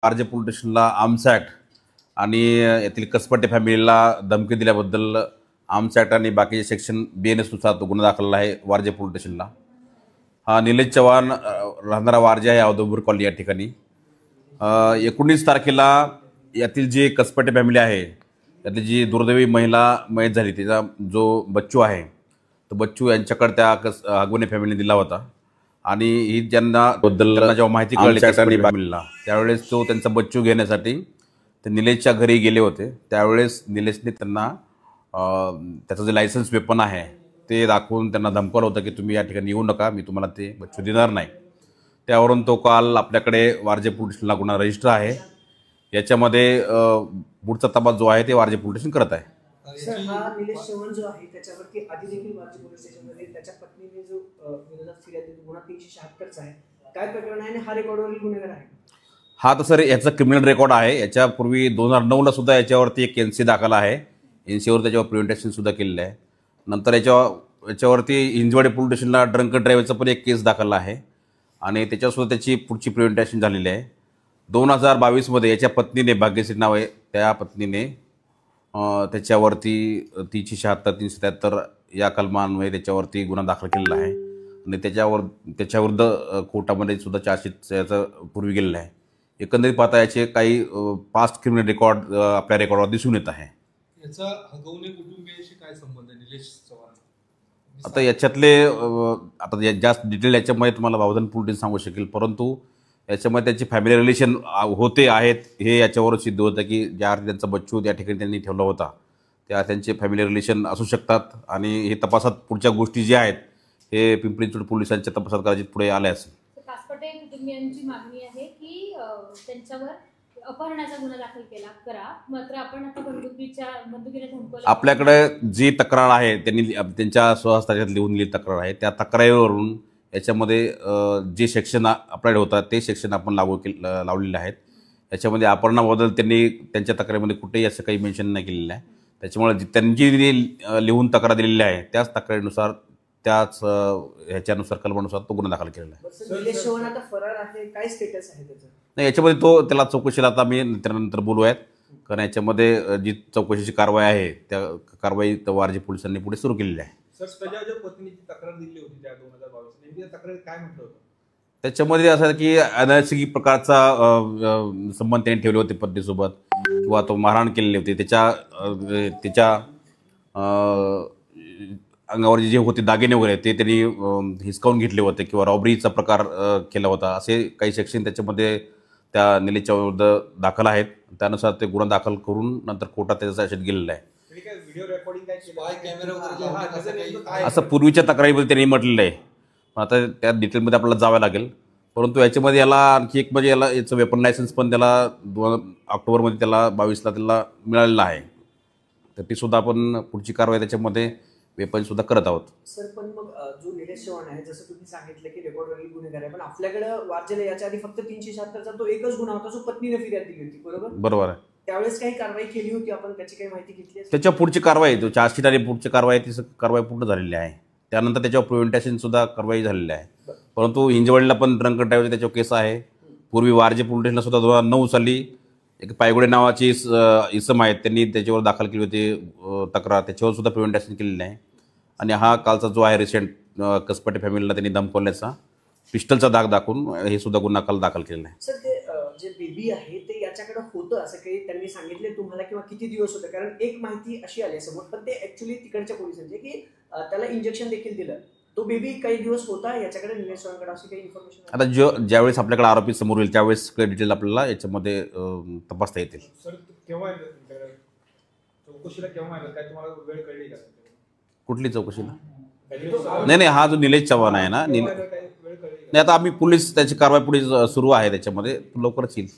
RJ police स्टेशनला arms act आणि येथील कसपटे फॅमिलीला धमकी दिल्याबद्दल आर्म्स ॲक्ट आणि बाकीचे सेक्शन BNS नुसार तो गुन्हा दाखल आहे वारजे पोलीस स्टेशनला। हा निलेश चव्हाण राहणारा वारजे आहे औदुंबर कॉलनी या ठिकाणी। 19 तारखेला यातील जे कसपटे फॅमिली आहे त्यातली जी दुर्दैवी महिला मयत झाली तिचा जो बच्चू आहे तो बच्चू यांच्याकडे त्या आगवणे फॅमिलीने दिला होता आणि ही ज्यांना बद्दल जेव्हा माहिती कळली फॅमिलीला त्यावेळेस तो त्यांचा बच्चू घेण्यासाठी ते निलेशच्या घरी गेले होते। त्यावेळेस निलेशने त्यांना त्याचं जे लायसन्स वेपन आहे ते दाखवून त्यांना धमकावलं होतं की तुम्ही या ठिकाणी येऊ नका, मी तुम्हाला ते बच्चू देणार नाही। त्यावरून तो काल आपल्याकडे वारजे पोलीस स्टेशनला गुन्हा रजिस्टर आहे। याच्यामध्ये पुढचा तपास जो आहे ते वारजे पोलीस स्टेशन करत आहे। सर हा निलेश चव्हाण जो आहे त्याच्यावरती आधी देखील वारजे पोलीस स्टेशनमध्ये त्याच्या पत्नीने जो विरोधात फिर्याद दिली गुन्हा 376 चा आहे, काय प्रकरण आहे आणि हा रेकॉर्डवरील गुन्हेगार आहे? हा तर सर याचा क्रिमिनल रेकॉर्ड आहे। याच्यापूर्वी 2009ला सुद्धा याच्यावरती एक NC दाखल आहे। NCवर त्याच्यावर प्रिव्हेंटेशन सुद्धा केलेलं आहे। नंतर याच्यावरती हिंजवाडी पोलीस स्टेशनला ड्रंक ड्रायव्हरचा पण एक केस दाखल आहे आणि त्याच्यासुद्धा त्याची पुढची प्रिव्हेंटेशन झालेली आहे। 2022मध्ये याच्या पत्नीने भाग्यश्री नाव आहे त्या पत्नीने त्याच्यावरती 376 373 या कलमांमुळे त्याच्यावरती गुन्हा दाखल केलेला आहे आणि त्याच्याविरुद्ध कोर्टामध्ये सुद्धा चार्जशीट याचं पूर्वी गेलेलं आहे। एकंदरीत पाहता याचे काही पास्ट क्रिमिनल रेकॉर्ड आपल्या रेकॉर्डवर दिसून येत आहे। याचा हगवणे कुटुंबियाशी काय संबंध आहे निलेश चव्हाण? आता याच्यातले आता जास्त डिटेल याच्यामध्ये तुम्हाला भावधन पोलीस सांगू शकेल, परंतु याच्यामध्ये त्याची फॅमिली रिलेशन होते आहेत हे याच्यावर सिद्ध होतं की ज्या त्यांचा बच्चू त्या ठिकाणी त्यांनी ठेवला होता त्या त्यांचे फॅमिली रिलेशन असू शकतात आणि हे तपासात पुढच्या गोष्टी ज्या आहेत हे पिंपरी चिंचवड पोलिसांच्या तपासात कदाचित पुढे आले असेल। कसपटे कुटुंबियांची मागणी आहे की त्यांच्यावर अपहरणाचा गुन्हा दाखल करा, मात्र आपण आता बंदुकीने धमकवलं। आपल्याकडे जी तक्रार आहे त्यांनी त्यांच्या स्वहस्ताक्षरात लिहून दिलेली तक्रार आहे त्या तक्रारीवरून याच्यामध्ये जे सेक्शन अप्लाइड होतात ते सेक्शन आपण लावलेले आहेत। याच्यामध्ये अपहरणाबद्दल त्यांनी त्यांच्या तक्रारीमध्ये कुठेही असं काही मेन्शन नाही केलेलं आहे। त्याच्यामुळे त्यांची लिहून तक्रार दिलेली आहे त्याच तक्रारीनुसार त्याच ह्याच्यानुसार कलमानुसार तो गुन्हा दाखल केलेला आहे। निलेश चव्हाण आता फरार आहे, काय स्टेटस आहे त्याचं? नाही याच्यामध्ये त्याला चौकशीला आता आम्ही नंतर बोलूयात, कारण याच्यामध्ये जी चौकशीची कारवाई आहे त्या कारवाई वारजे पोलिसांनी पुढे सुरू केलेली आहे। सर त्याच्या ज्या पत्नीची तक्रार दिली होती त्या 2022 नेमकी तक्रार काय म्हटलं होतं? त्याच्यामध्ये असं की अनैसर्गिक प्रकारचा संबंध त्यांनी ठेवले होते पत्नीसोबत किंवा तो मारहाण केलेली होती, त्याच्या अंगावर जे होते दागिने वगैरे ते त्यांनी हिसकावून घेतले होते किंवा रॉबरीचा प्रकार केला होता, असे काही सेक्शन त्याच्यामध्ये त्या निलेशच्या विरुद्ध दाखल आहेत। त्यानुसार ते गुन्हा दाखल करून नंतर कोर्टात त्याचा आदेश गेलेला आहे। असं पूर्वीच्या तक्रारीमध्ये त्यांनी म्हटलेलं आहे, आता त्या डिटेलमध्ये आपल्याला जावं लागेल। परंतु याच्यामध्ये याला आणखी एक म्हणजे याचं वेपन लायसन्स पण त्याला 2 ऑक्टोबरमध्ये त्याला 22ला त्याला मिळालेलं आहे, तर ती सुद्धा आपण पुढची कारवाई त्याच्यामध्ये वेपन सुद्धा करत आहोत। सर पण मग जो निलेश चव्हाण आहे जसं तुम्ही सांगितलं की रेकॉर्डवरील गुन्हेगार आहे, पण आपल्याकडे वारजेला याच्या आधी फक्त 376चा तो एकच गुन्हा होता जो पत्नीने फिर्याद दिली होती, बरोबर आहे? त्यावेळेस काही कारवाई केली होती आपण, त्याची काही माहिती घेतली? त्याच्या पुढची कारवाई जो चार्जशीट आणि पुढची कारवाई ती कारवाई पूर्ण झालेली आहे। त्यानंतर त्याच्यावर प्रिव्हेंटेशन सुद्धा कारवाई झालेली आहे। परंतु हिंजवडीला पण ड्रंक ड्रायव्हरचा त्याच्यावर केस आहे। पूर्वी वारजे पोलीस स्टेशनला सुद्धा 2009 साली एक पायगुडे नावाची इसम आहेत त्यांनी त्याच्यावर दाखल केली होती तक्रार, त्याच्यावर सुद्धा प्रिव्हेंटेशन केलेलं आहे। आणि हा कालचा जो आहे रिसेंट कसपटे फॅमिलीला त्यांनी धमकवल्याचा पिस्टलचा दाग दाखवून हे सुद्धा गुन्हा काल दाखल केलेला आहे। सर ते जे बेबी आहे ते याच्याकडे होतं असं काही त्यांनी सांगितले तुम्हाला किंवा किती दिवस होतं? कारण एक माहिती अशी आली समोर, पण ते ऍक्च्युअली तिकडच्या पोलिसांचे की त्याला इंजेक्शन देखील दिलं, तो बेबी काही दिवस होता याच्याकडे निलेश चव्हाणकडे, अशी काही इन्फॉर्मेशन? आता ज्यावेळेस आपल्याकडे आरोपी समोर येईल त्यावेळेस डिटेल आपल्याला याच्यामध्ये तपासता येतील। सर केव्हा चौकशीला केव्हा आलं, काय तुम्हाला वेळ कळली का? कुठली चौकशीला? नाही, हा जो निलेश चव्हाण आहे ना, नाही आता आम्ही पोलीस त्याची कारवाई पुढे सुरू आहे त्याच्यामध्ये लवकरच येईल।